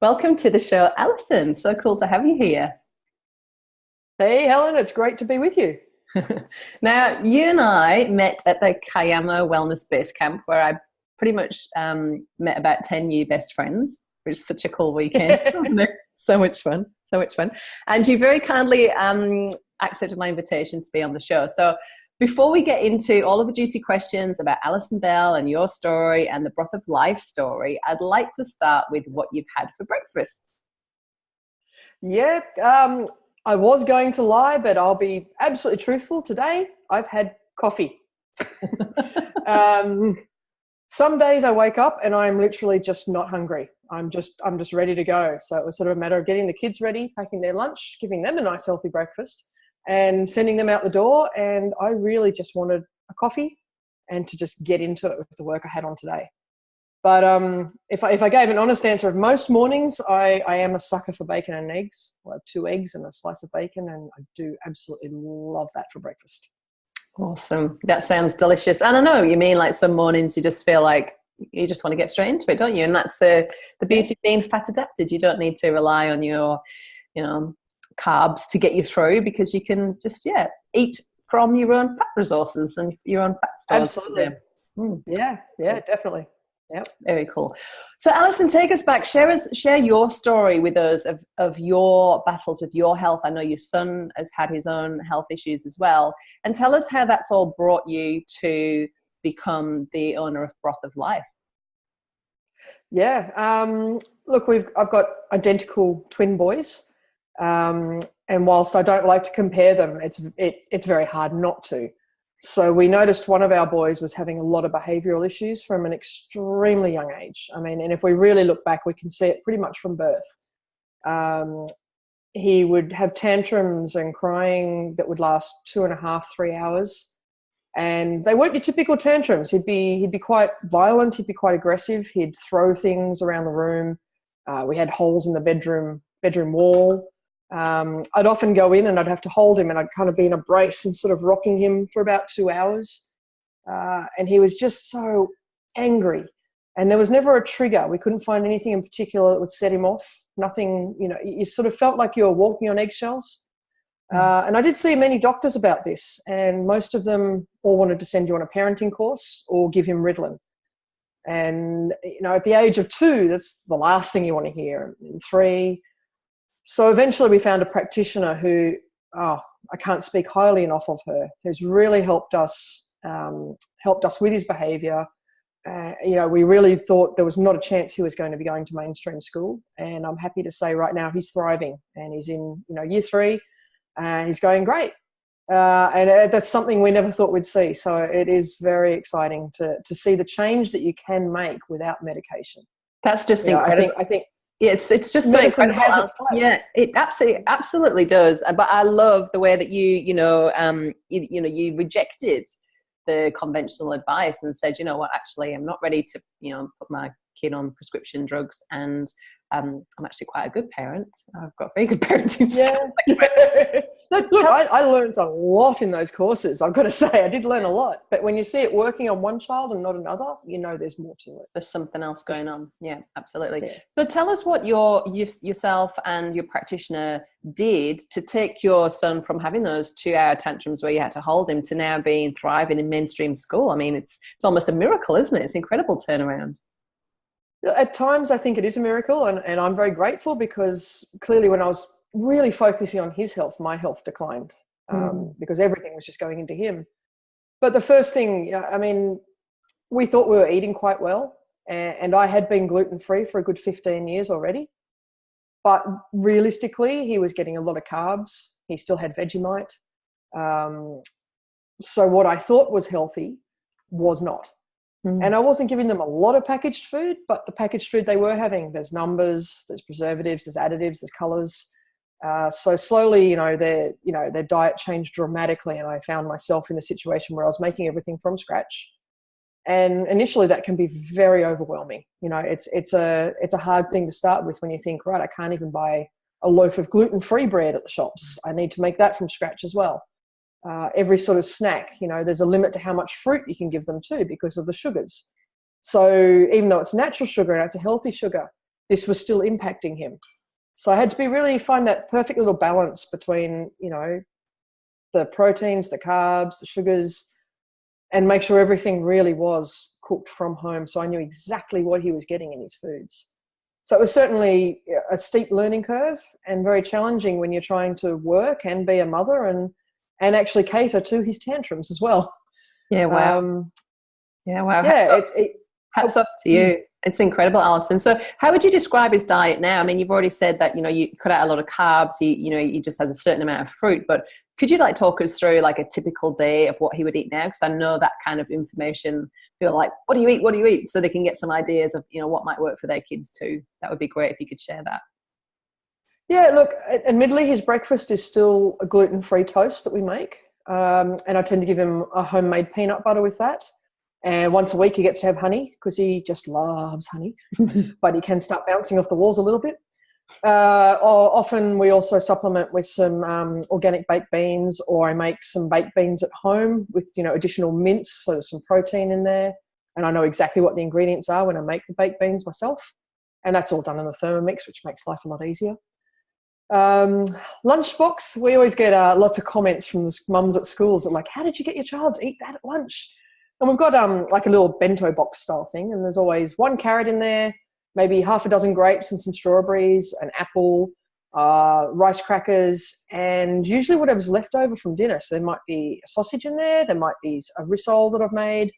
Welcome to the show, Alison. So cool to have you here. Hey, Helen, it's great to be with you. Now, you and I met at the Kayama Wellness Base Camp, where I pretty much met about 10 new best friends, which is such a cool weekend. So much fun, so much fun. And you very kindly accepted my invitation to be on the show. So before we get into all of the juicy questions about Alison Bell and your story and the Broth of Life story, I'd like to start with what you've had for breakfast. Yeah, I was going to lie, but I'll be absolutely truthful. Today, I've had coffee. Some days I wake up and I'm literally just not hungry. I'm just ready to go. So it was sort of a matter of getting the kids ready, packing their lunch, giving them a nice healthy breakfast, and sending them out the door. And I really just wanted a coffee and to just get into it with the work I had on today. But if I gave an honest answer of most mornings, I am a sucker for bacon and eggs. I have 2 eggs and a slice of bacon, and I do absolutely love that for breakfast. Awesome. That sounds delicious. And I know you mean, like, some mornings you just feel like you just want to get straight into it, don't you? And that's the beauty of being fat adapted. You don't need to rely on your, carbs to get you through, because you can just, eat from your own fat resources and your own fat stores. Absolutely. Yeah, definitely. Yep, very cool. So, Alison, take us back. Share your story with us of your battles with your health. I know your son has had his own health issues as well, and tell us how that's all brought you to become the owner of Broth of Life. Yeah. Look, I've got identical twin boys, and whilst I don't like to compare them, it's very hard not to. So we noticed one of our boys was having a lot of behavioural issues from an extremely young age. I mean, and if we really look back, we can see it pretty much from birth. He would have tantrums and crying that would last 2.5, 3 hours. And they weren't your typical tantrums. He'd be quite violent. He'd be quite aggressive. He'd throw things around the room. We had holes in the bedroom wall. I'd often go in and I'd have to hold him, and I'd kind of be in a brace and sort of rocking him for about 2 hours. And he was just so angry. And there was never a trigger. We couldn't find anything in particular that would set him off. Nothing, you sort of felt like you were walking on eggshells. And I did see many doctors about this, and most of them all wanted to send you on a parenting course or give him Ritalin. And, at the age of 2, that's the last thing you want to hear. And 3. So eventually we found a practitioner who, I can't speak highly enough of her, who's really helped us with his behaviour. We really thought there was not a chance he was going to be going to mainstream school. And I'm happy to say right now he's thriving, and he's in, year 3, and he's going great. And that's something we never thought we'd see. So it is very exciting to see the change that you can make without medication. That's just incredible. I think yeah, it's just so incredible. Has its place. Yeah, it absolutely does. But I love the way that you rejected the conventional advice and said, you know what, actually, I'm not ready to put my kid on prescription drugs, and I'm actually quite a good parent. I've got very good parenting skills. Look, I learned a lot in those courses. I've got to say, I did learn a lot. But when you see it working on one child and not another, there's more to it. There's something else going on. Yeah, absolutely. Yeah. So tell us what yourself and your practitioner did to take your son from having those 2-hour tantrums where you had to hold him to now being thriving in mainstream school. I mean, it's almost a miracle, isn't it? It's an incredible turnaround. At times, I think it is a miracle, and I'm very grateful, because clearly when I was really focusing on his health, my health declined, because everything was just going into him. But the first thing, we thought we were eating quite well, and I had been gluten-free for a good 15 years already. But realistically, he was getting a lot of carbs. He still had Vegemite. So what I thought was healthy was not. And I wasn't giving them a lot of packaged food, but the packaged food they were having, there's numbers, there's preservatives, there's additives, there's colours. So slowly, their diet changed dramatically, and I found myself in a situation where I was making everything from scratch. And initially that can be very overwhelming. It's a hard thing to start with when you think, right, I can't even buy a loaf of gluten-free bread at the shops. I need to make that from scratch as well. Every sort of snack, there's a limit to how much fruit you can give them too, because of the sugars. So even though it's natural sugar and it's a healthy sugar, this was still impacting him. So I had to find that perfect little balance between, the proteins, the carbs, the sugars, and make sure everything really was cooked from home. So I knew exactly what he was getting in his foods. So it was certainly a steep learning curve and very challenging when you're trying to work and be a mother and actually cater to his tantrums as well. Yeah, wow. Wow. Yeah, Hats off to you. It's incredible, Alison. So how would you describe his diet now? I mean, you've already said that, you cut out a lot of carbs. He just has a certain amount of fruit. But could you talk us through a typical day of what he would eat now? Because I know that kind of information, people are like, what do you eat? What do you eat? So they can get some ideas of, what might work for their kids too. That would be great if you could share that. Yeah, look, admittedly, his breakfast is still a gluten-free toast that we make. And I tend to give him a homemade peanut butter with that. And once a week he gets to have honey because he just loves honey, but he can start bouncing off the walls a little bit. Or often we also supplement with some organic baked beans, or I make some baked beans at home with, additional mince, so there's some protein in there. And I know exactly what the ingredients are when I make the baked beans myself. And that's all done in the Thermomix, which makes life a lot easier. Lunchbox, we always get lots of comments from the mums at schools that how did you get your child to eat that at lunch? And we've got a little bento box style thing, and there's always 1 carrot in there, maybe half a dozen grapes and some strawberries, an apple, rice crackers, and usually whatever's left over from dinner. So there might be a sausage in there might be a rissole that I've made,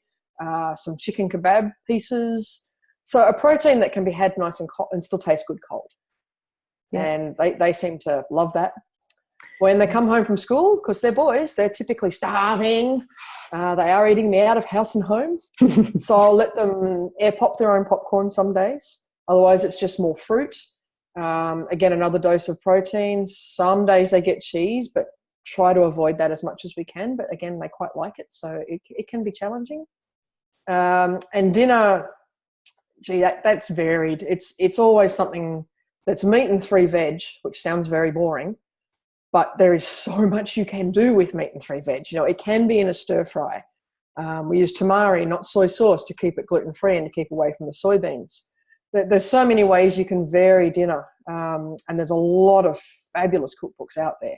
some chicken kebab pieces. So a protein that can be had nice and cold and still taste good cold. Yeah. And they seem to love that. When they come home from school, because they're boys, they're typically starving. They are eating me out of house and home. So I'll let them air pop their own popcorn some days. Otherwise, it's just more fruit. Again, another dose of protein. Some days they get cheese, but try to avoid that as much as we can. But again, they quite like it, so it can be challenging. And dinner, that's varied. It's always something that's meat and 3 veg, which sounds very boring. But there is so much you can do with meat and 3 veg. It can be in a stir fry. We use tamari, not soy sauce, to keep it gluten-free and to keep away from the soybeans. There's so many ways you can vary dinner. And there's a lot of fabulous cookbooks out there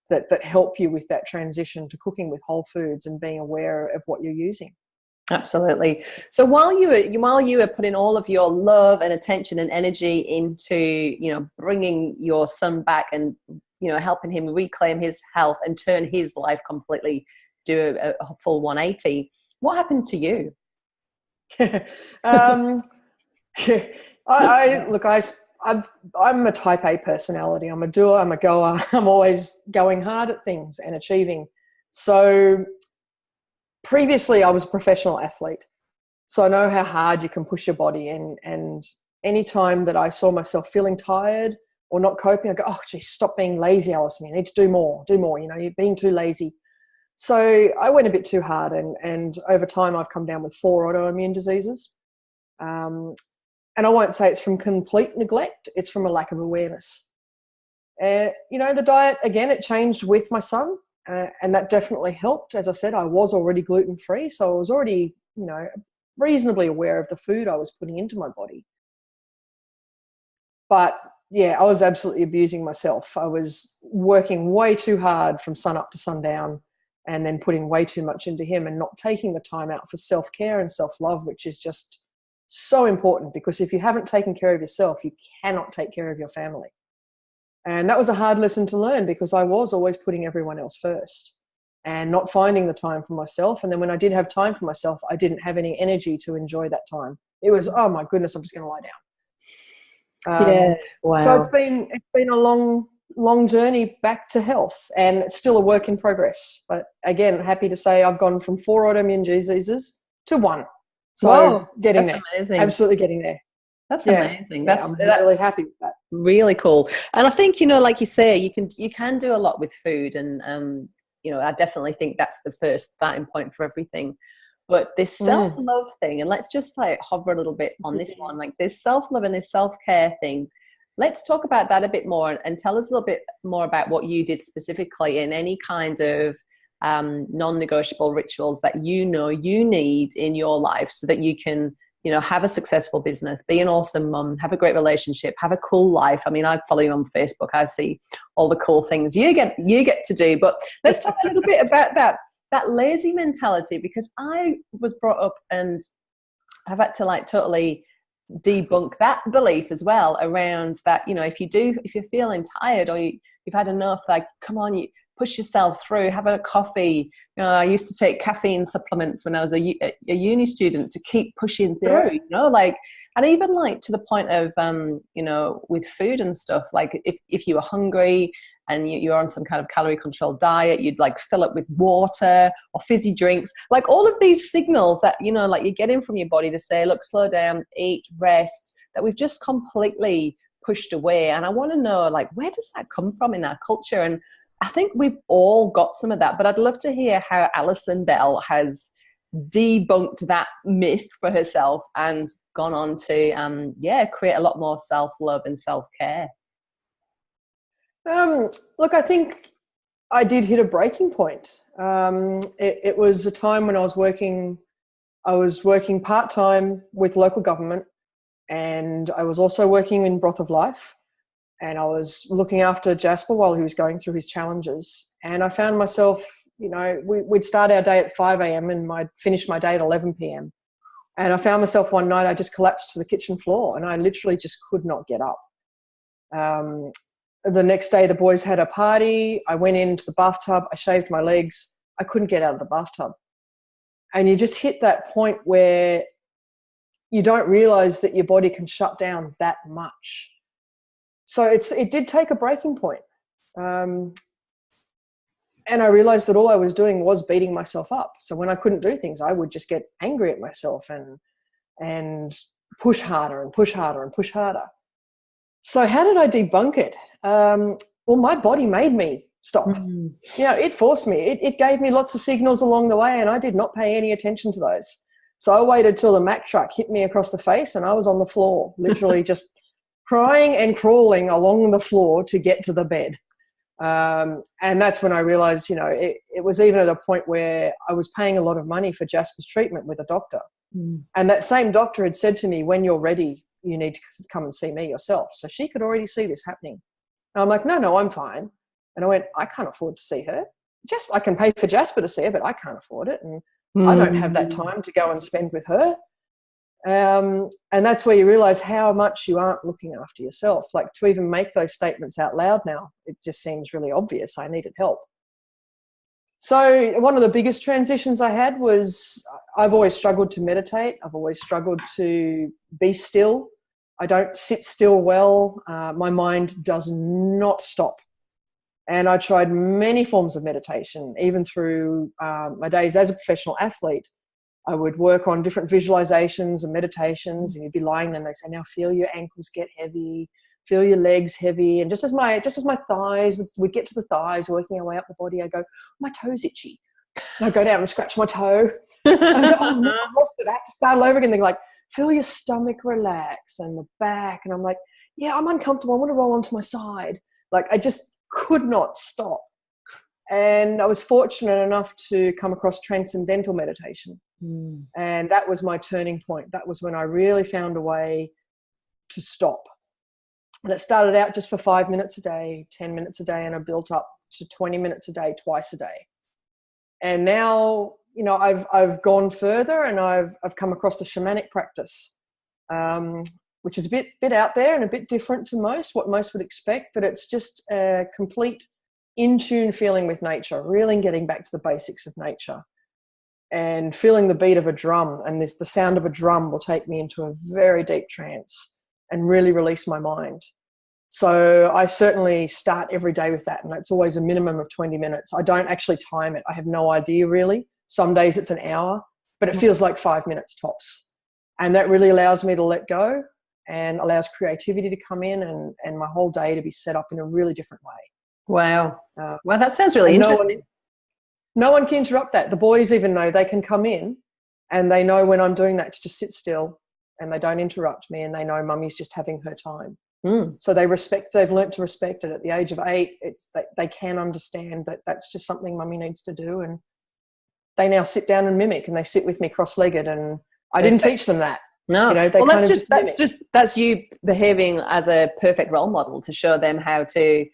that help you with that transition to cooking with whole foods and being aware of what you're using. Absolutely. So while you were putting all of your love and attention and energy into, bringing your son back and, helping him reclaim his health and turn his life completely, do a full 180, what happened to you? I'm a type A personality. I'm a doer, I'm a goer. I'm always going hard at things and achieving. So previously I was a professional athlete. So I know how hard you can push your body, and any time that I saw myself feeling tired or not coping, I go, oh, geez, stop being lazy, Alison. You need to do more, you're being too lazy. So I went a bit too hard, and over time I've come down with 4 autoimmune diseases. And I won't say it's from complete neglect, it's from a lack of awareness. The diet, again, it changed with my son, and that definitely helped. As I said, I was already gluten-free, so I was already, reasonably aware of the food I was putting into my body. But yeah, I was absolutely abusing myself. I was working way too hard from sun up to sundown, and then putting way too much into him and not taking the time out for self-care and self-love, which is just so important, because if you haven't taken care of yourself, you cannot take care of your family. And that was a hard lesson to learn, because I was always putting everyone else first and not finding the time for myself. And then when I did have time for myself, I didn't have any energy to enjoy that time. It was, oh my goodness, I'm just going to lie down. Yeah, wow. So it's been a long journey back to health, and it's still a work in progress. But again, happy to say I've gone from 4 autoimmune diseases to 1. So whoa, getting there, amazing. Absolutely getting there. That's amazing. I'm really happy with that. Really cool. And I think, like you say, you can do a lot with food, and I definitely think that's the first starting point for everything. But this self-love thing, and let's just hover a little bit on this one, this self-love and this self-care thing. Let's talk about that a bit more, and tell us a little bit more about what you did specifically, in any kind of non-negotiable rituals that you need in your life, so that you can have a successful business, be an awesome mum, have a great relationship, have a cool life. I mean, I follow you on Facebook. I see all the cool things you get to do. But let's talk a little bit about that lazy mentality, because I was brought up and I've had to like totally debunk that belief as well, around that, if you're feeling tired or you've had enough, like, come on, you push yourself through, have a coffee. I used to take caffeine supplements when I was a uni student to keep pushing through, like, and even like to the point of, with food and stuff, like if you were hungry and you're on some kind of calorie controlled diet, you'd like fill up with water or fizzy drinks, like all of these signals that, like you're getting from your body to say, look, slow down, eat, rest, that we've just completely pushed away. And I want to know, like, where does that come from in our culture? And I think we've all got some of that, but I'd love to hear how Alison Bell has debunked that myth for herself and gone on to, create a lot more self-love and self-care. Look, I think I did hit a breaking point. It was a time when I was working part-time with local government, and I was also working in Broth of Life. And I was looking after Jasper while he was going through his challenges. And I found myself, we'd start our day at 5 a.m. and I'd finish my day at 11 p.m. And I found myself one night, I just collapsed to the kitchen floor and I literally just could not get up. The next day, the boys had a party. I went into the bathtub. I shaved my legs. I couldn't get out of the bathtub. And you just hit that point where you don't realize that your body can shut down that much. So it did take a breaking point. And I realized that all I was doing was beating myself up. So when I couldn't do things, I would just get angry at myself and push harder and push harder and push harder. So how did I debunk it? Well, my body made me stop. It forced me. It gave me lots of signals along the way and I did not pay any attention to those. So I waited till the Mack truck hit me across the face and I was on the floor, literally just crying and crawling along the floor to get to the bed. And that's when I realized, it was even at a point where I was paying a lot of money for Jasper's treatment with a doctor. And that same doctor had said to me, when you're ready, you need to come and see me yourself. So she could already see this happening. And I'm like, no, I'm fine. And I went, I can't afford to see her. I can pay for Jasper to see her, but I can't afford it. And I don't have that time to go and spend with her. And that's where you realize how much you aren't looking after yourself. Like, to even make those statements out loud now, it just seems really obvious. I needed help. So one of the biggest transitions I had was I've always struggled to meditate. I've always struggled to be still. I don't sit still well. My mind does not stop. And I tried many forms of meditation, even through my days as a professional athlete. I would work on different visualizations and meditations, and you'd be lying there and they say, now feel your ankles get heavy, feel your legs heavy. And just as my thighs would get to the thighs, working our way up the body, I go, my toe's itchy. And I go down and scratch my toe. And I go, oh no, I lost it. I have to start all over again. They're like, feel your stomach relax and the back. And I'm like, yeah, I'm uncomfortable. I want to roll onto my side. Like, I just could not stop. And I was fortunate enough to come across transcendental meditation. And that was my turning point. That was when I really found a way to stop. And it started out just for 5 minutes a day, 10 minutes a day, and I built up to 20 minutes a day, twice a day. And now, I've gone further and I've come across the shamanic practice, which is a bit out there and a bit different to what most would expect, but it's just a complete in-tune feeling with nature, really getting back to the basics of nature. And feeling the beat of a drum, and the sound of a drum will take me into a very deep trance and really release my mind. So I certainly start every day with that, and that's always a minimum of 20 minutes. I don't actually time it. I have no idea really. Some days it's an hour, but it feels like 5 minutes tops. And that really allows me to let go and allows creativity to come in and my whole day to be set up in a really different way. Wow. Well, that sounds really interesting. No one can interrupt that. The boys even know they can come in and they know when I'm doing that to just sit still and they don't interrupt me, and they know mummy's just having her time. So they've learnt to respect it. At the age of 8, they can understand that that's just something mummy needs to do, and they now sit down and mimic, and they sit with me cross-legged, and I didn't teach them that. No, They well, kind of just mimic. that's you behaving as a perfect role model to show them how to,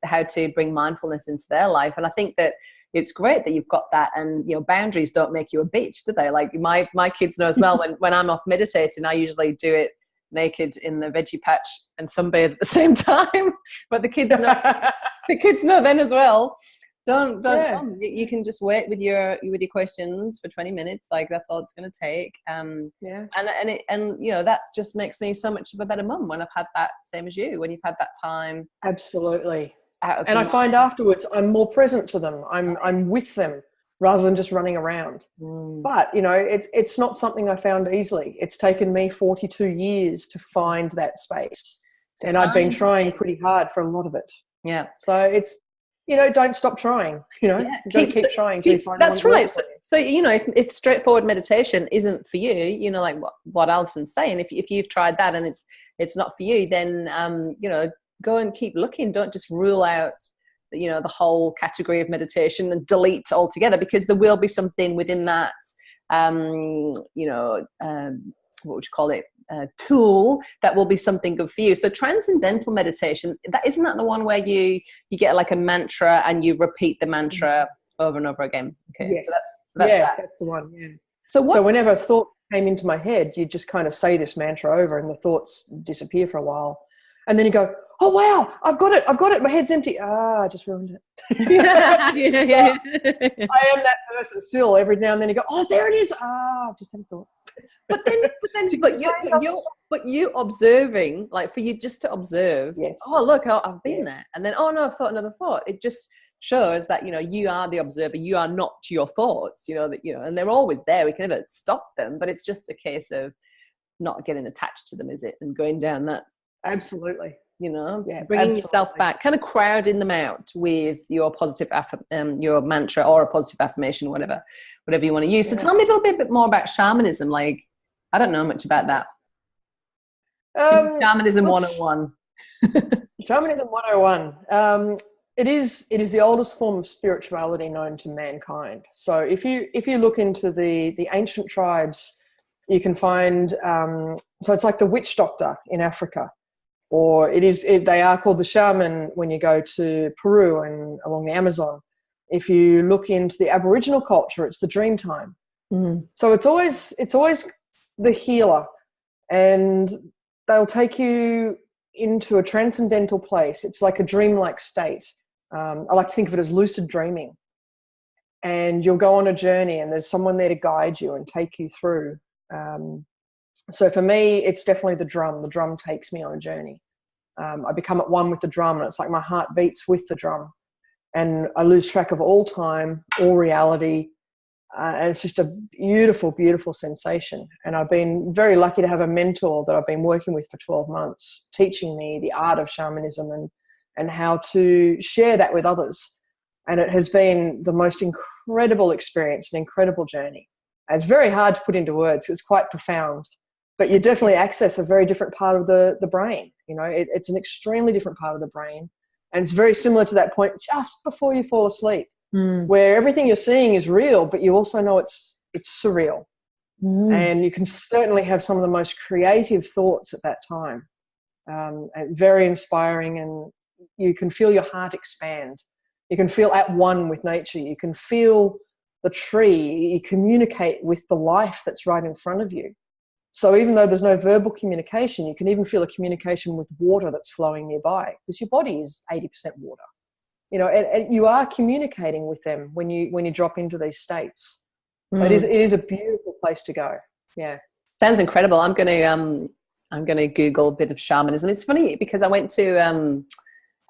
how to bring mindfulness into their life. And I think that it's great that you've got that. And boundaries don't make you a bitch, do they? Like my kids know as well. When I'm off meditating, I usually do it naked in the veggie patch and sunbathe at the same time. But the kids know then as well. Don't. You can just wait with your questions for 20 minutes. Like that's all it's going to take. And that just makes me so much of a better mum when I've had that, same as you, when you've had that time. Absolutely. And I find afterwards I'm more present to them. I'm with them rather than just running around. But it's not something I found easily. It's taken me 42 years to find that space, and I've been trying pretty hard for a lot of it. Yeah. So it's don't stop trying. You've got to keep trying. That's right. So if straightforward meditation isn't for you, like what Alison's saying, if you've tried that and it's not for you, then go and keep looking. Don't just rule out the whole category of meditation and delete altogether, because there will be something within that what would you call it, tool that will be something good for you. So transcendental meditation, isn't that the one where you get like a mantra and you repeat the mantra over and over again? Okay. Yes. So that's that's the one. Yeah. So whenever a thought came into my head, you just kind of say this mantra over and the thoughts disappear for a while. And then you go, oh, wow, I've got it. My head's empty. I just ruined it. Yeah. I am that person still. Every now and then you go, oh, there it is. I've just had a thought. But you observing, like for you just to observe, yes. Oh, look, I've been there. And then, oh, no, I've thought another thought. It just shows that, you are the observer. You are not your thoughts, and they're always there. We can never stop them, but it's just a case of not getting attached to them, is it? And going down that. Absolutely. Bringing yourself back, kind of crowding them out with your positive your mantra or a positive affirmation, whatever you want to use. So tell me a little bit more about shamanism. Like, I don't know much about that. Shamanism 101. Shamanism 101. It is the oldest form of spirituality known to mankind. So if you look into the ancient tribes, you can find so it's like the witch doctor in Africa. Or they are called the shaman when you go to Peru and along the Amazon. If you look into the Aboriginal culture, it's the dream time. Mm-hmm. So it's always the healer, and they'll take you into a transcendental place. It's like a dreamlike state. I like to think of it as lucid dreaming. And you'll go on a journey, and there's someone there to guide you and take you through. So for me, it's definitely the drum. The drum takes me on a journey. I become at one with the drum, and it's like my heart beats with the drum. And I lose track of all time, all reality. And it's just a beautiful, beautiful sensation. And I've been very lucky to have a mentor that I've been working with for 12 months, teaching me the art of shamanism and how to share that with others. And it has been the most incredible experience, an incredible journey. And it's very hard to put into words. It's quite profound. But you definitely access a very different part of the brain. It's an extremely different part of the brain. And it's very similar to that point just before you fall asleep, where everything you're seeing is real, but you also know it's surreal. And you can certainly have some of the most creative thoughts at that time. And very inspiring, and you can feel your heart expand. You can feel at one with nature. You can feel the tree. You communicate with the life that's right in front of you. So even though there's no verbal communication, you can even feel a communication with water that's flowing nearby, because your body is 80% water. And you are communicating with them when you drop into these states. So it is a beautiful place to go. Yeah. Sounds incredible. I'm gonna Google a bit of shamanism. It's funny because I went to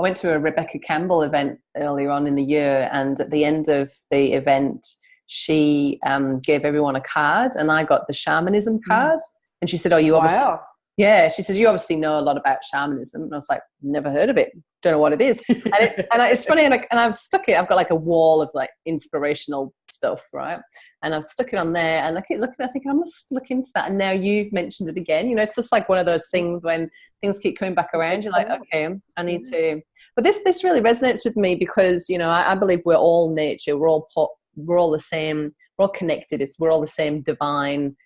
a Rebecca Campbell event earlier on in the year, and at the end of the event, she gave everyone a card, and I got the shamanism card. And she said, "Oh, you obviously." Wow. Yeah, she says, "You obviously know a lot about shamanism." And I was like, "Never heard of it. Don't know what it is." And it's funny, and I've stuck it. I've got like a wall of like inspirational stuff, right? And I've stuck it on there, and I keep looking. I think I must look into that. And now you've mentioned it again. It's just like one of those things when things keep coming back around. You're like, okay, I need to. But this really resonates with me because I believe we're all nature. We're all the same. We're all connected. We're all the same divine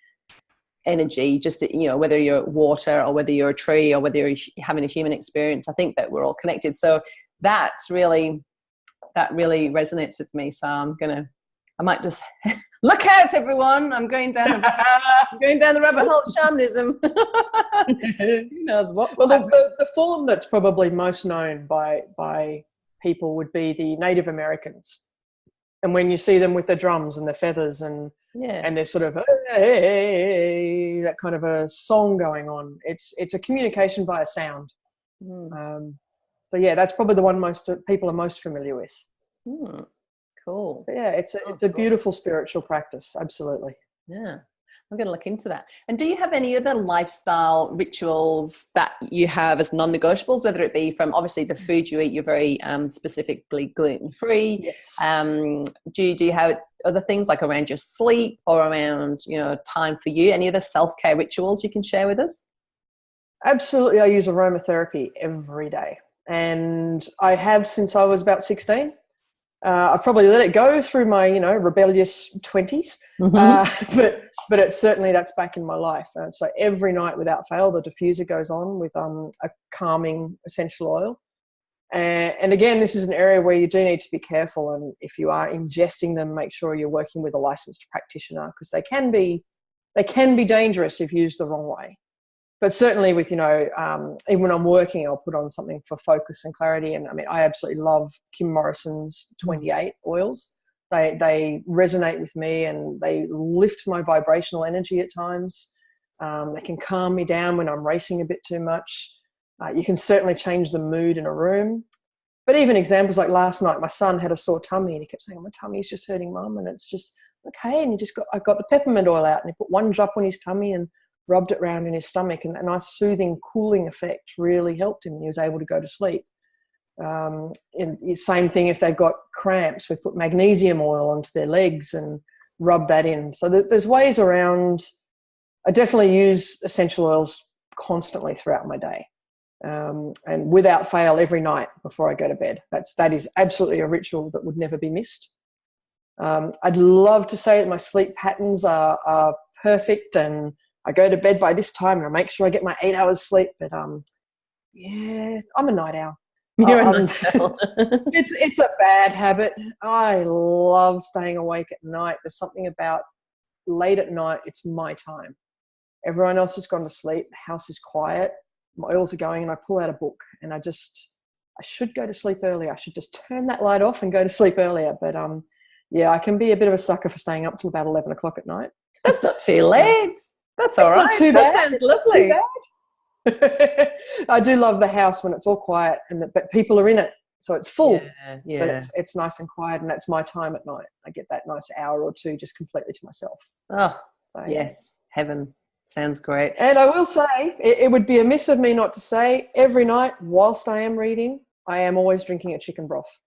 energy, just, you know, whether you're water or whether you're a tree or whether you're having a human experience. I think that we're all connected. So that really resonates with me. So I might just look out, everyone. I'm going down the rabbit hole of shamanism. Who knows what? Well, the form that's probably most known by people would be the Native Americans. And when you see them with the drums and the feathers and they're sort of, hey, that kind of a song going on, it's a communication via sound. So yeah, that's probably the one most people are most familiar with. Cool. But yeah, it's a beautiful spiritual practice. Absolutely. Yeah. I'm going to look into that. And do you have any other lifestyle rituals that you have as non-negotiables, whether it be from obviously the food you eat, you're very specifically gluten-free. Yes. Do you have other things like around your sleep or around, you know, time for you? Any other self-care rituals you can share with us? Absolutely. I use aromatherapy every day. And I have since I was about 16. I've probably let it go through my, you know, rebellious 20s, but it's certainly that's back in my life. So every night without fail, the diffuser goes on with a calming essential oil. And again, this is an area where you do need to be careful. And if you are ingesting them, make sure you're working with a licensed practitioner, because they can be dangerous if used the wrong way. But certainly with, you know, even when I'm working, I'll put on something for focus and clarity. And I mean, I absolutely love Kim Morrison's 28 oils. They resonate with me and they lift my vibrational energy at times. They can calm me down when I'm racing a bit too much. You can certainly change the mood in a room. But even examples like last night, my son had a sore tummy and he kept saying, oh, my tummy's just hurting, Mum. And it's just, okay. And I got the peppermint oil out and he put one drop on his tummy and rubbed it around in his stomach, and that nice soothing, cooling effect really helped him. He was able to go to sleep. Same thing if they've got cramps, we put magnesium oil onto their legs and rub that in. So there's ways around. I definitely use essential oils constantly throughout my day, and without fail every night before I go to bed. That is absolutely a ritual that would never be missed. I'd love to say that my sleep patterns are perfect and I go to bed by this time and I make sure I get my 8 hours sleep. But yeah, I'm a night owl. You're a night owl. It's a bad habit. I love staying awake at night. There's something about late at night, it's my time. Everyone else has gone to sleep. The house is quiet. My oils are going and I pull out a book and I should go to sleep earlier. I should just turn that light off and go to sleep earlier. But yeah, I can be a bit of a sucker for staying up till about 11 o'clock at night. That's not too late. That's all right. Not too bad. That sounds lovely. I do love the house when it's all quiet but people are in it, so it's full. Yeah. But it's nice and quiet, and that's my time at night. I get that nice hour or two just completely to myself. Oh, so, yes, heaven. Sounds great. And I will say, it would be amiss of me not to say, every night whilst I am reading, I am always drinking a chicken broth.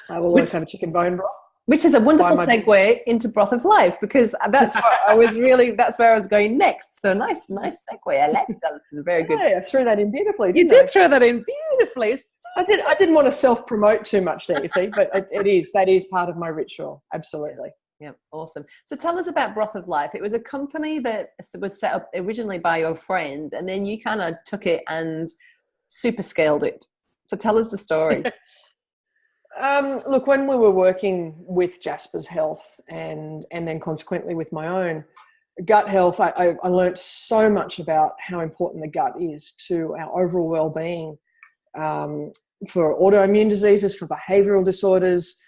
I will always have a chicken bone broth. Which is a wonderful segue into Broth of Life, because that's where I was going next. So nice segue. I like it, Alison. Very good. Yeah, I threw that in beautifully. You did throw that in beautifully. I didn't want to self-promote too much there, you see, but that is part of my ritual. Absolutely. Yeah, awesome. So tell us about Broth of Life. It was a company that was set up originally by your friend, and then you kind of took it and super scaled it. So tell us the story. Look, when we were working with Jasper's health and then consequently with my own gut health, I learned so much about how important the gut is to our overall well-being, for autoimmune diseases, for behavioural disorders,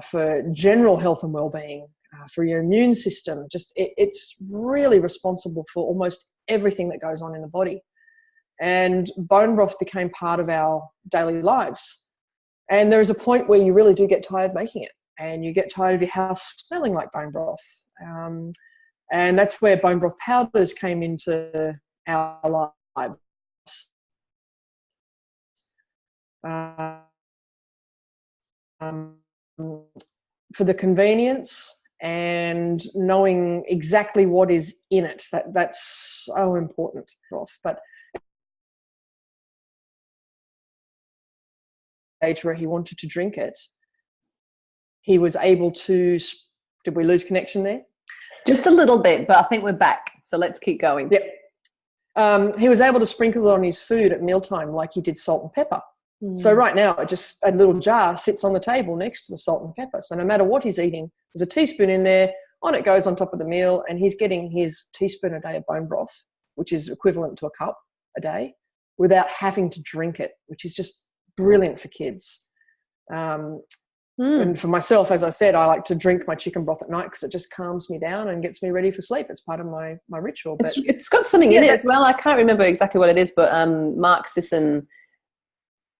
for general health and well-being, for your immune system. Just it's really responsible for almost everything that goes on in the body. And bone broth became part of our daily lives. And there is a point where you really do get tired making it, and you get tired of your house smelling like bone broth. And that's where bone broth powders came into our lives. For the convenience and knowing exactly what is in it, that's so important. But age where he wanted to drink it, he was able to. Did we lose connection there? Just a little bit, but I think we're back. So let's keep going. Yep. He was able to sprinkle it on his food at mealtime like he did salt and pepper. So right now, a little jar sits on the table next to the salt and pepper. So no matter what he's eating, there's a teaspoon in there, on it goes on top of the meal, and he's getting his teaspoon a day of bone broth, which is equivalent to a cup a day, without having to drink it, which is just brilliant for kids. And for myself, as I said, I like to drink my chicken broth at night because it just calms me down and gets me ready for sleep. It's part of my ritual. But it's got something in it as well. I can't remember exactly what it is, but Mark Sisson,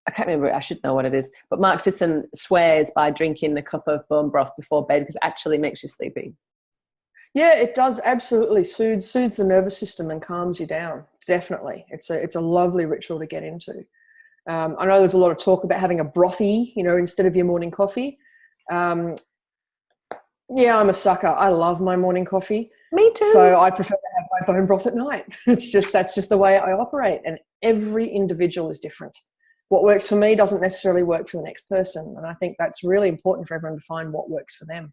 I can't remember, I should know what it is, but Mark Sisson swears by drinking the cup of bone broth before bed because it actually makes you sleepy. Yeah, it does absolutely soothes the nervous system and calms you down. Definitely. It's a lovely ritual to get into. I know there's a lot of talk about having a brothy, instead of your morning coffee. Yeah, I'm a sucker. I love my morning coffee. Me too. So I prefer to have my bone broth at night. That's just the way I operate. And every individual is different. What works for me doesn't necessarily work for the next person. And I think that's really important for everyone to find what works for them.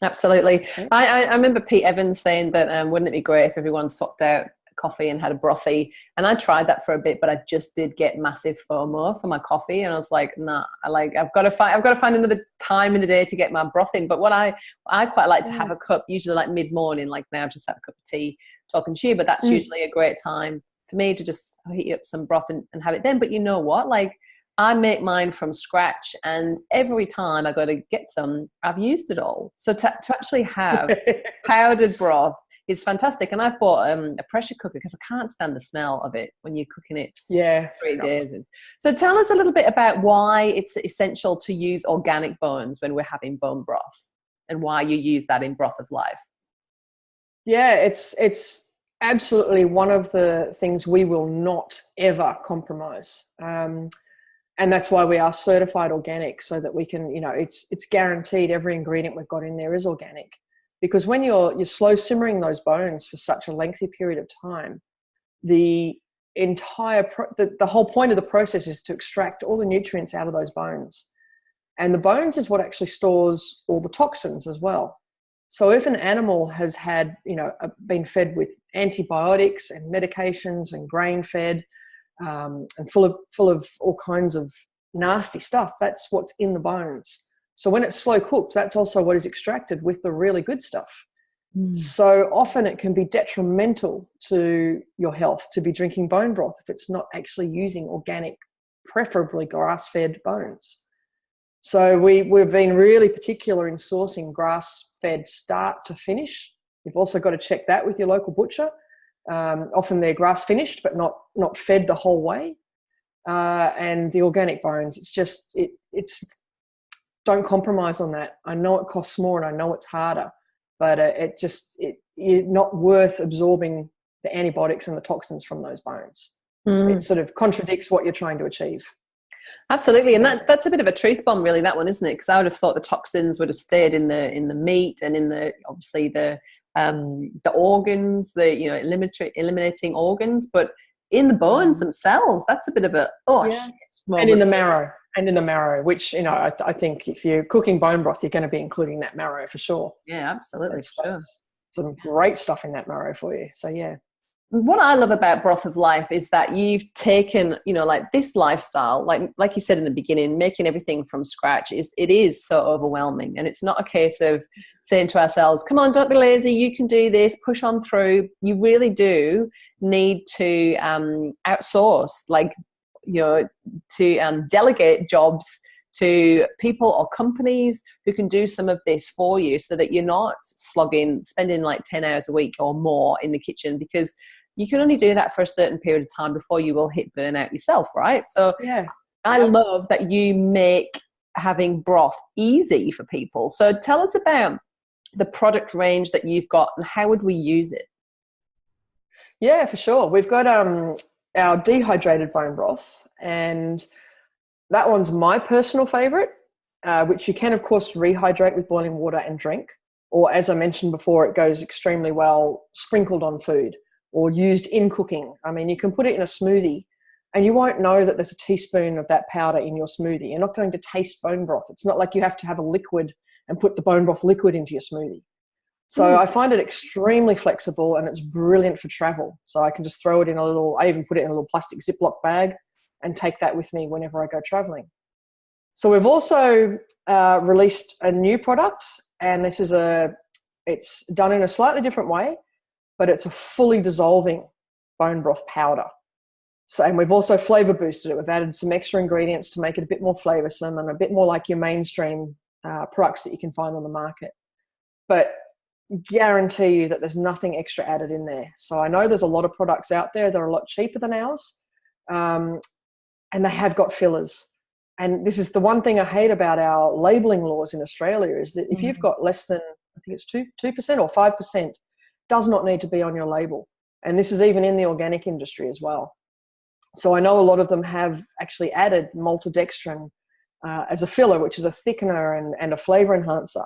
Absolutely. I remember Pete Evans saying that wouldn't it be great if everyone swapped out coffee and had a brothy, and I tried that for a bit, but I just did get massive FOMO for my coffee, and I was like, nah, I've got to find another time in the day to get my broth in. But what I quite like to have a cup, usually like mid-morning, like now I've just had a cup of tea talking to you, but that's usually a great time for me to just heat up some broth and have it then. But you know what, like I make mine from scratch, and every time I go to get some, I've used it all. So to actually have powdered broth is fantastic. And I've bought a pressure cooker because I can't stand the smell of it when you're cooking it 3 days. So tell us a little bit about why it's essential to use organic bones when we're having bone broth, and why you use that in Broth of Life. Yeah, it's absolutely one of the things we will not ever compromise. And that's why we are certified organic, so that we can, it's guaranteed every ingredient we've got in there is organic. Because when you're slow simmering those bones for such a lengthy period of time, the whole point of the process is to extract all the nutrients out of those bones. And the bones is what actually stores all the toxins as well. So if an animal has had, been fed with antibiotics and medications and grain fed, and full of all kinds of nasty stuff, that's what's in the bones. So when it's slow cooked, that's also what is extracted with the really good stuff. So often it can be detrimental to your health to be drinking bone broth if it's not actually using organic, preferably grass-fed bones. So we've been really particular in sourcing grass-fed start to finish. You've also got to check that with your local butcher. Often they're grass finished, but not fed the whole way. And the organic bones, it's don't compromise on that. I know it costs more and I know it's harder, but you're not worth absorbing the antibiotics and the toxins from those bones. It sort of contradicts what you're trying to achieve. Absolutely, and that's a bit of a truth bomb, really, that one, isn't it? Because I would have thought the toxins would have stayed in the meat and in the organs, eliminating organs, but in the bones themselves, that's a bit of a shit moment. And in the marrow, which I think if you're cooking bone broth, you're going to be including that marrow for sure. Yeah, absolutely. That's some great stuff in that marrow for you. So yeah. What I love about Broth of Life is that you've taken, like this lifestyle, like you said in the beginning, making everything from scratch it is so overwhelming. And it's not a case of saying to ourselves, come on, don't be lazy, you can do this, push on through. You really do need to outsource, to delegate jobs to people or companies who can do some of this for you, so that you're not spending like 10 hours a week or more in the kitchen, because you can only do that for a certain period of time before you will hit burnout yourself, right? So I love that you make having broth easy for people. So tell us about the product range that you've got and how would we use it? Yeah, for sure. We've got our dehydrated bone broth, and that one's my personal favorite, which you can, of course, rehydrate with boiling water and drink. Or, as I mentioned before, it goes extremely well sprinkled on food or used in cooking. I mean, you can put it in a smoothie and you won't know that there's a teaspoon of that powder in your smoothie. You're not going to taste bone broth. It's not like you have to have a liquid and put the bone broth liquid into your smoothie. So I find it extremely flexible, and it's brilliant for travel. So I can just throw it in I even put it in a little plastic Ziploc bag and take that with me whenever I go traveling. So we've also released a new product, and it's done in a slightly different way, but it's a fully dissolving bone broth powder. So, and we've also flavor boosted it. We've added some extra ingredients to make it a bit more flavorsome and a bit more like your mainstream products that you can find on the market. But guarantee you that there's nothing extra added in there. So I know there's a lot of products out there that are a lot cheaper than ours, and they have got fillers. And this is the one thing I hate about our labeling laws in Australia, is that if you've got less than, I think it's 2% or 5%, does not need to be on your label. And this is even in the organic industry as well. So I know a lot of them have actually added maltodextrin as a filler, which is a thickener and a flavor enhancer.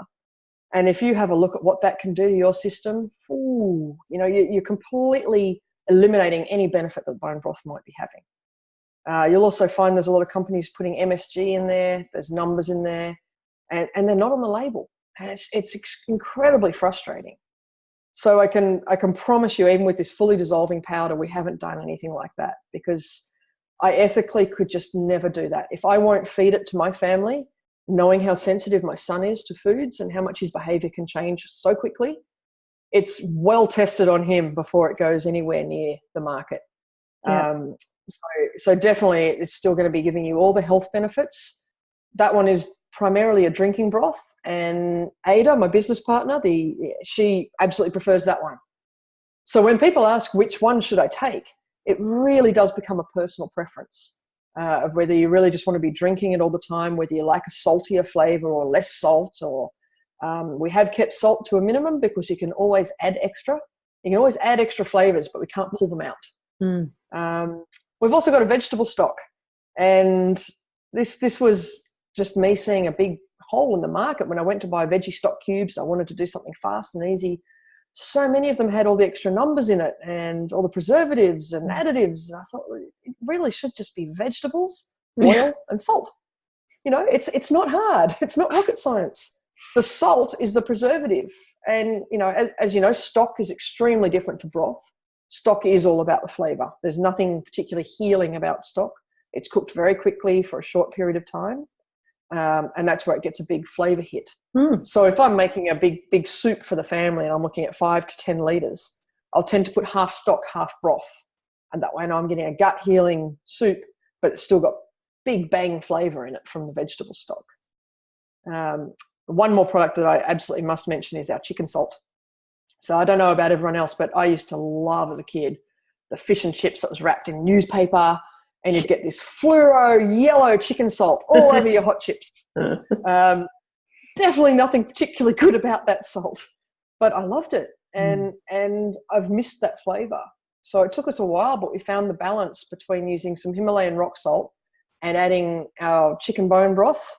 And if you have a look at what that can do to your system, you're completely eliminating any benefit that bone broth might be having. You'll also find there's a lot of companies putting MSG in there, there's numbers in there, and they're not on the label. And it's incredibly frustrating. So I can promise you, even with this fully dissolving powder, we haven't done anything like that, because I ethically could just never do that. If I won't feed it to my family, knowing how sensitive my son is to foods and how much his behavior can change so quickly, it's well tested on him before it goes anywhere near the market. Yeah. So definitely it's still going to be giving you all the health benefits. That one is primarily a drinking broth, and Ada, my business partner, she absolutely prefers that one. So when people ask which one should I take, it really does become a personal preference of whether you really just want to be drinking it all the time, whether you like a saltier flavor or less salt, or we have kept salt to a minimum because you can always add extra. You can always add extra flavors, but we can't pull them out. We've also got a vegetable stock, and this was just me seeing a big hole in the market when I went to buy veggie stock cubes. I wanted to do something fast and easy. So many of them had all the extra numbers in it and all the preservatives and additives. And I thought, it really should just be vegetables, oil, and salt. It's not hard. It's not rocket science. The salt is the preservative. And, as you know, stock is extremely different to broth. Stock is all about the flavor. There's nothing particularly healing about stock. It's cooked very quickly for a short period of time. And that's where it gets a big flavor hit. So if I'm making a big soup for the family and I'm looking at 5 to 10 litres, I'll tend to put half stock, half broth. And that way I know I'm getting a gut healing soup, but it's still got big bang flavour in it from the vegetable stock. One more product that I absolutely must mention is our chicken salt. So I don't know about everyone else, but I used to love as a kid the fish and chips that was wrapped in newspaper, and you'd get this fluoro yellow chicken salt all over your hot chips. Definitely nothing particularly good about that salt, but I loved it, and I've missed that flavour. So it took us a while, but we found the balance between using some Himalayan rock salt and adding our chicken bone broth.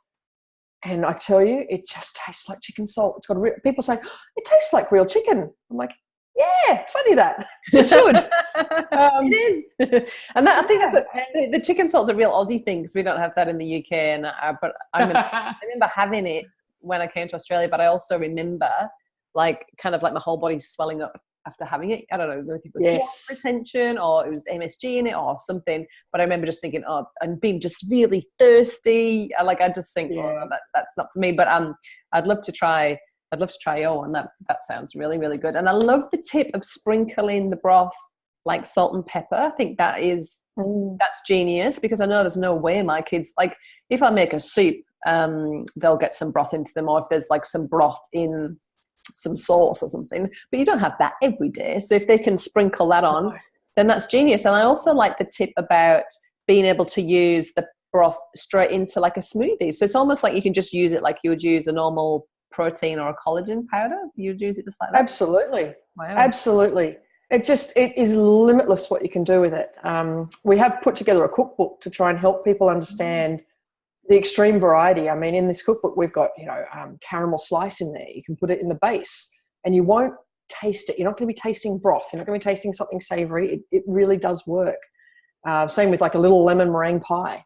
And I tell you, it just tastes like chicken salt. It's got people say, it tastes like real chicken. I'm like, yeah, funny that. It should. It is. And I think that's the chicken salt's a real Aussie thing, because we don't have that in the UK. And but I remember having it when I came to Australia, but I also remember kind of like my whole body swelling up after having it. I don't know if it was water retention or it was MSG in it or something, but I remember just thinking, and being just really thirsty. I just think, that's not for me. But I'd love to try your one. That sounds really, really good. And I love the tip of sprinkling the broth like salt and pepper. I think that's genius, because I know there's no way my kids, if I make a soup, they'll get some broth into them, or if there's some broth in some sauce or something, but you don't have that every day. So if they can sprinkle that on, then that's genius. And I also like the tip about being able to use the broth straight into a smoothie. So it's almost like you can just use it like you would use a normal protein or a collagen powder. You'd use it just like that. Absolutely. Wow. Absolutely. It is limitless what you can do with it. We have put together a cookbook to try and help people understand the extreme variety. I mean, in this cookbook, we've got, caramel slice in there. You can put it in the base and you won't taste it. You're not going to be tasting broth. You're not going to be tasting something savory. It really does work. Same with a little lemon meringue pie.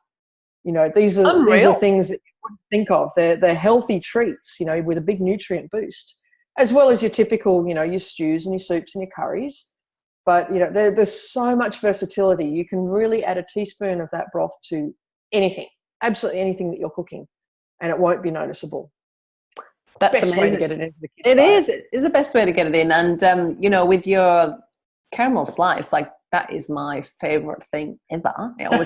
These are things that you wouldn't think of. They're healthy treats, with a big nutrient boost. as well as your typical, your stews and your soups and your curries. But, there's so much versatility. You can really add a teaspoon of that broth to anything, absolutely anything that you're cooking, and it won't be noticeable. That's best amazing. way to get it into the kids' It diet. is the best way to get it in. And, with your caramel slice, like, that is my favorite thing ever. Ever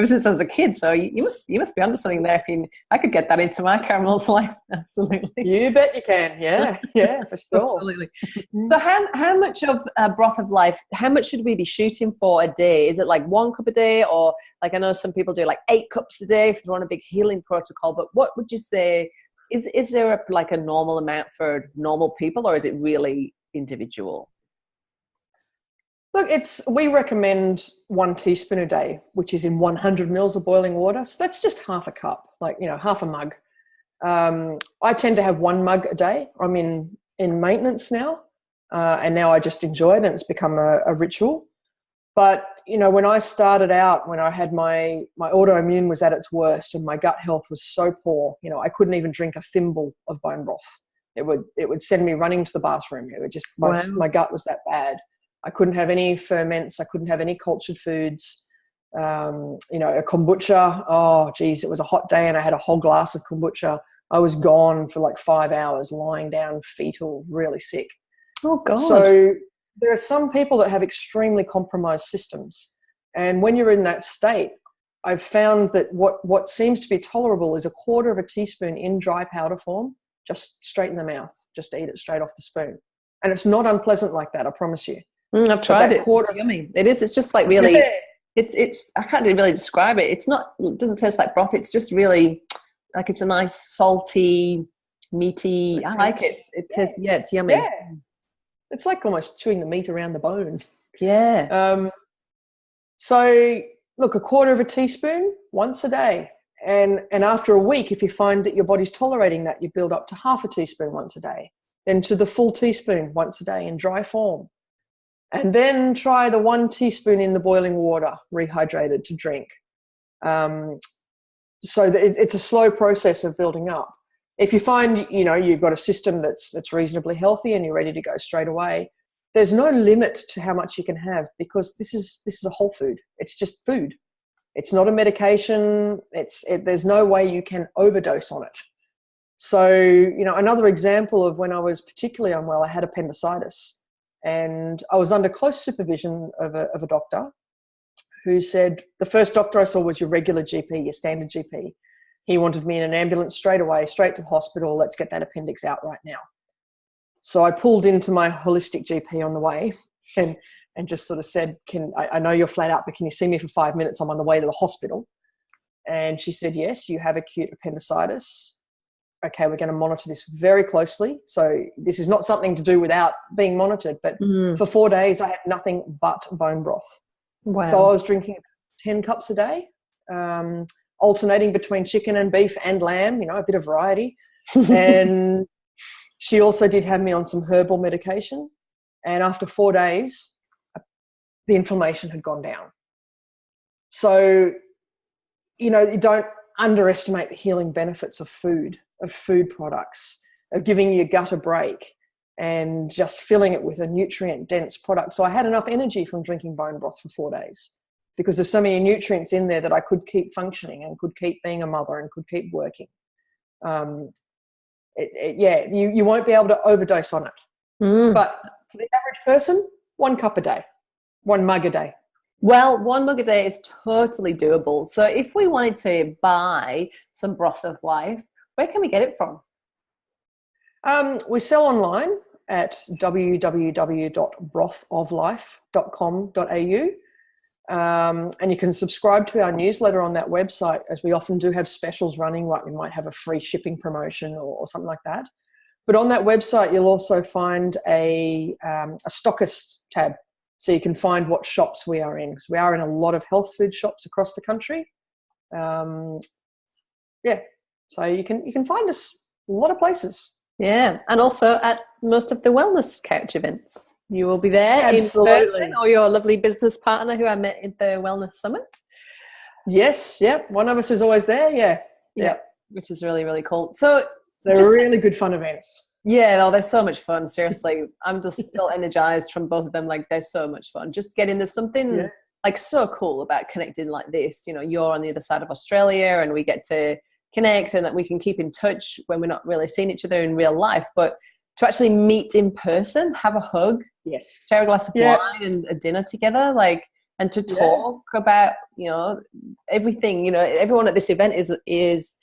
since I was a kid. So you must be onto something there. I could get that into my caramel slice. Absolutely. You bet you can. Yeah, for sure. Absolutely. So how much of Broth of Life, how much should we be shooting for a day? Is it like 1 cup a day, or like, I know some people do like 8 cups a day if they're on a big healing protocol, but what would you say, is there a normal amount for normal people, or is it really individual? Look, we recommend 1 teaspoon a day, which is in 100 mils of boiling water. So that's just half a cup, like, half a mug. I tend to have 1 mug a day. I'm in maintenance now, and now I just enjoy it, and it's become a ritual. But, when I started out, when I had my autoimmune was at its worst and my gut health was so poor, I couldn't even drink a thimble of bone broth. It would send me running to the bathroom. It would just, my gut was that bad. I couldn't have any ferments. I couldn't have any cultured foods. A kombucha. Oh, geez, it was a hot day and I had a whole glass of kombucha. I was gone for like 5 hours, lying down, fetal, really sick. Oh, God. So there are some people that have extremely compromised systems. And when you're in that state, I've found that what seems to be tolerable is 1/4 teaspoon in dry powder form, just straight in the mouth. Just eat it straight off the spoon. And it's not unpleasant like that, I promise you. I've tried it. It's yummy. It is. It's just like really. Yeah. It's. I can't really describe it. It's not. It doesn't taste like broth. It's just really like, it's a nice salty, meaty. I like it. It tastes. Yeah, it's yummy. Yeah. It's like almost chewing the meat around the bone. Yeah. So look, 1/4 teaspoon once a day, and after a week, if you find that your body's tolerating that, you build up to 1/2 teaspoon once a day, then to the full teaspoon once a day in dry form. And then try the 1 teaspoon in the boiling water, rehydrated, to drink. So it's a slow process of building up. If you find, you've got a system that's reasonably healthy and you're ready to go straight away, there's no limit to how much you can have, because this is a whole food. It's just food. It's not a medication. There's no way you can overdose on it. So, another example of when I was particularly unwell, I had appendicitis. And I was under close supervision of a doctor who said, the first doctor I saw was your regular GP, your standard GP. He wanted me in an ambulance straight away, straight to the hospital. Let's get that appendix out right now. So I pulled into my holistic GP on the way and just sort of said, I know you're flat out, but can you see me for 5 minutes? I'm on the way to the hospital. And she said, yes, you have acute appendicitis. Okay, we're going to monitor this very closely. So this is not something to do without being monitored, but for 4 days I had nothing but bone broth. Wow. So I was drinking 10 cups a day, alternating between chicken and beef and lamb, a bit of variety. And she also did have me on some herbal medication. And after 4 days, the inflammation had gone down. So, you don't underestimate the healing benefits of food products, of giving your gut a break and just filling it with a nutrient-dense product. So I had enough energy from drinking bone broth for 4 days, because there's so many nutrients in there that I could keep functioning and could keep being a mother and could keep working. You won't be able to overdose on it. But for the average person, 1 cup a day, 1 mug a day. Well, 1 mug a day is totally doable. So if we wanted to buy some Broth of Life, where can we get it from? We sell online at www.brothoflife.com.au. And you can subscribe to our newsletter on that website, as we often do have specials running, like we might have a free shipping promotion or something like that. But on that website, you'll also find a stockist tab, so you can find what shops we are in, because we are in a lot of health food shops across the country. So you can find us a lot of places. Yeah, and also at most of the Wellness Couch events. You will be there. Absolutely. In person, or your lovely business partner who I met at the Wellness Summit. Yes, yep. One of us is always there, yeah. Which is really, really cool. So they're really good fun events. Yeah, oh, they're so much fun. Seriously, I'm just still energized from both of them. Like, they're so much fun. Just getting there's something like so cool about connecting like this. You know, you're on the other side of Australia, and we get to connect, and that we can keep in touch when we're not really seeing each other in real life. But to actually meet in person, have a hug, share a glass of wine and a dinner together, like, and to talk about, you know, everything. You know, everyone at this event is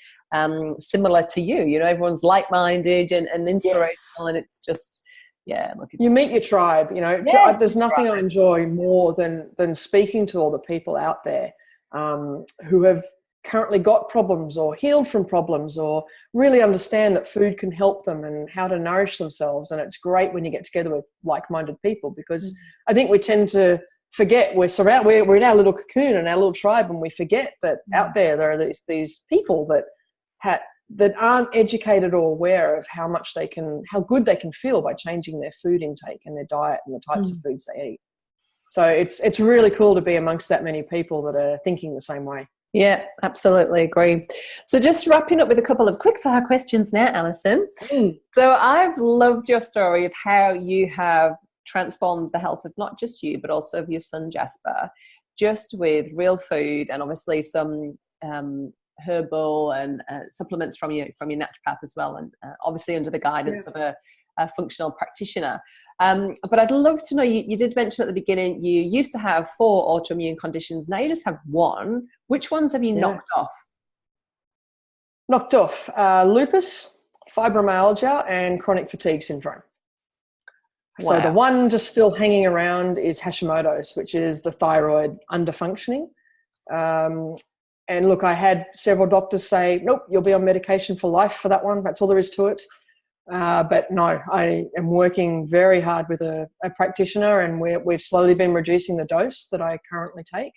similar to you. You know, everyone's like-minded and inspirational, and it's just, look, you meet your tribe. You know, there's nothing I enjoy more than speaking to all the people out there who have currently got problems or healed from problems, or really understand that food can help them and how to nourish themselves. And it's great when you get together with like-minded people, because I think we tend to forget we're in our little cocoon and our little tribe, and we forget that out there are these people that aren't educated or aware of how good they can feel by changing their food intake and their diet and the types of foods they eat. So it's really cool to be amongst that many people that are thinking the same way. Yeah, absolutely agree. So just wrapping up with a couple of quick fire questions now, Alison. So I've loved your story of how you have transformed the health of not just you, but also of your son Jasper, just with real food and obviously some herbal and supplements from your naturopath as well, and obviously under the guidance of a functional practitioner. But I'd love to know, you did mention at the beginning you used to have 4 autoimmune conditions. Now you just have 1. Which ones have you knocked off? Knocked off lupus, fibromyalgia, and chronic fatigue syndrome. Wow. So the one just still hanging around is Hashimoto's, which is the thyroid underfunctioning. And look, I had several doctors say, nope, you'll be on medication for life for that one. That's all there is to it. But no, I am working very hard with a practitioner, and we've slowly been reducing the dose that I currently take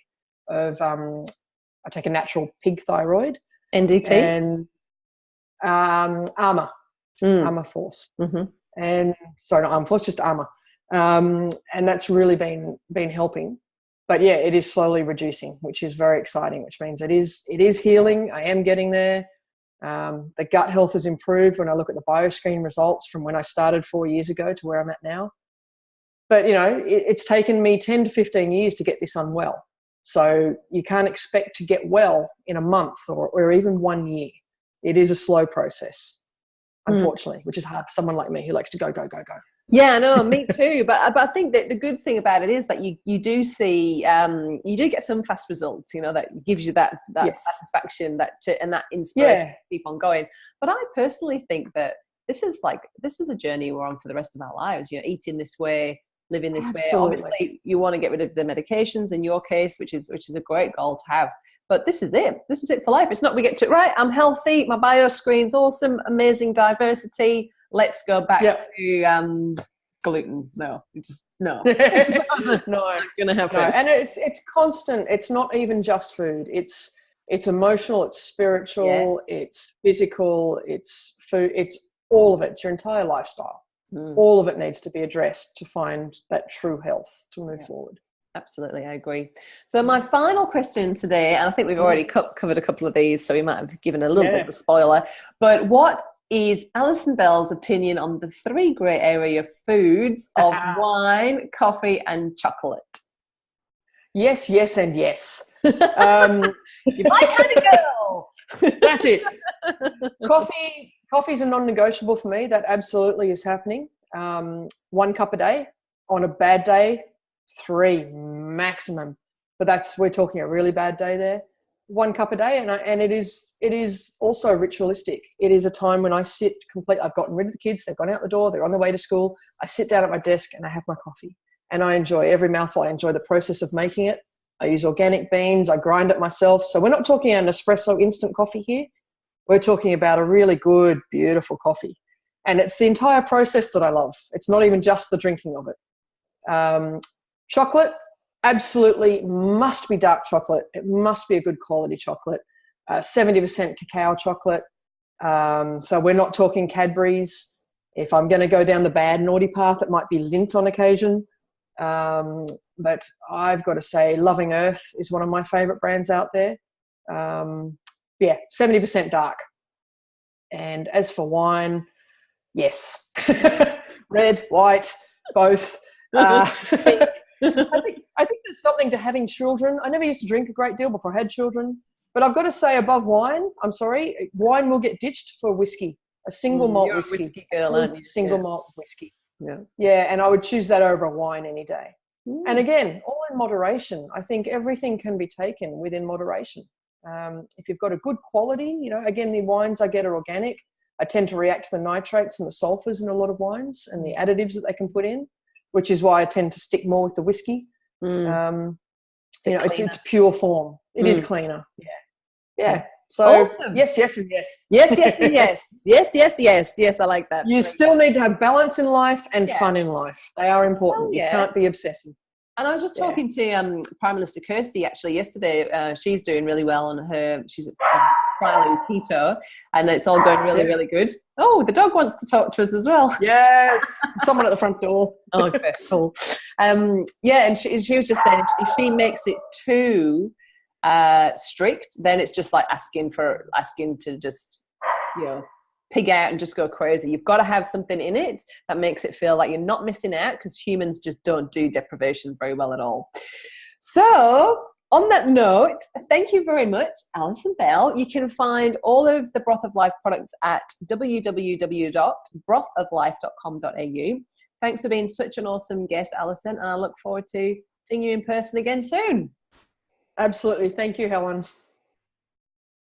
of, I take a natural pig thyroid. NDT? And Armour Force. And sorry, not Armour Force, just Armour. And that's really been helping. But yeah, it is slowly reducing, which is very exciting, which means it is healing. I am getting there. The gut health has improved when I look at the bioscreen results from when I started 4 years ago to where I'm at now. But, you know, it's taken me 10 to 15 years to get this unwell. So you can't expect to get well in a month or even 1 year. It is a slow process, unfortunately, which is hard for someone like me who likes to go, go, go, go. Yeah, no, me too. But I think that the good thing about it is that you do see, you do get some fast results, you know, that gives you that satisfaction, and that inspiration to keep on going. But I personally think that this is a journey we're on for the rest of our lives. You know, eating this way, living this way. Obviously, you want to get rid of the medications in your case, which is a great goal to have. But this is it. This is it for life. It's not we get to, right, I'm healthy, my bioscreen's awesome, amazing diversity. Let's go back to gluten. No. No. Not gonna happen. No. And it's constant. It's not even just food. It's emotional, it's spiritual, it's physical, it's food, it's all of it. It's your entire lifestyle. All of it needs to be addressed to find that true health to move forward. Absolutely, I agree. So my final question today, and I think we've already covered a couple of these, so we might have given a little bit of a spoiler, but what is Alison Bell's opinion on the 3 grey area foods of wine, coffee, and chocolate? Yes, yes, and yes. You're my kind of girl. That's it. Coffee's a non-negotiable for me. That absolutely is happening. 1 cup a day. On a bad day, 3 maximum. But we're talking a really bad day there. 1 cup a day, and it is also ritualistic. It is a time when I sit complete. I've gotten rid of the kids. They've gone out the door. They're on their way to school. I sit down at my desk and I have my coffee, and I enjoy every mouthful. I enjoy the process of making it. I use organic beans. I grind it myself. So we're not talking an espresso instant coffee here. We're talking about a really good, beautiful coffee, and it's the entire process that I love. It's not even just the drinking of it. Chocolate. Absolutely must be dark chocolate. It must be a good quality chocolate. 70% cacao chocolate. So we're not talking Cadbury's. If I'm going to go down the bad, naughty path, it might be Lindt on occasion. But I've got to say Loving Earth is one of my favourite brands out there. 70% dark. And as for wine, Yes. Red, white, both. I think there's something to having children. I never used to drink a great deal before I had children, but I've got to say, above wine, I'm sorry, wine will get ditched for whiskey, a single malt You're whiskey. a whiskey girl, aren't you? Single malt whiskey. Yeah. Yeah, and I would choose that over a wine any day. And again, all in moderation. I think everything can be taken within moderation. If you've got a good quality, you know, again, the wines I get are organic. I tend to react to the nitrates and the sulfurs in a lot of wines and the additives that they can put in, which is why I tend to stick more with the whiskey. You know, it's pure form. It is cleaner. Yeah. So awesome. yes, and yes. Yes, and yes. Yes, I like that. You still need to have balance in life and fun in life. They are important. You can't be obsessive. And I was just talking to Primalist Kirsty actually yesterday. She's doing really well on her. She's trialing keto, and it's all going really, really good. Oh, the dog wants to talk to us as well. Yes, someone at the front door. Okay, cool. And she was just saying if she makes it too strict, then it's just like asking to just, you know, pig out and just go crazy. You've got to have something in it that makes it feel like you're not missing out, because humans just don't do deprivation very well at all. So on that note, thank you very much, Alison Bell. You can find all of the Broth of Life products at www.brothoflife.com.au. Thanks for being such an awesome guest, Alison, and I look forward to seeing you in person again soon. Absolutely. Thank you, Helen.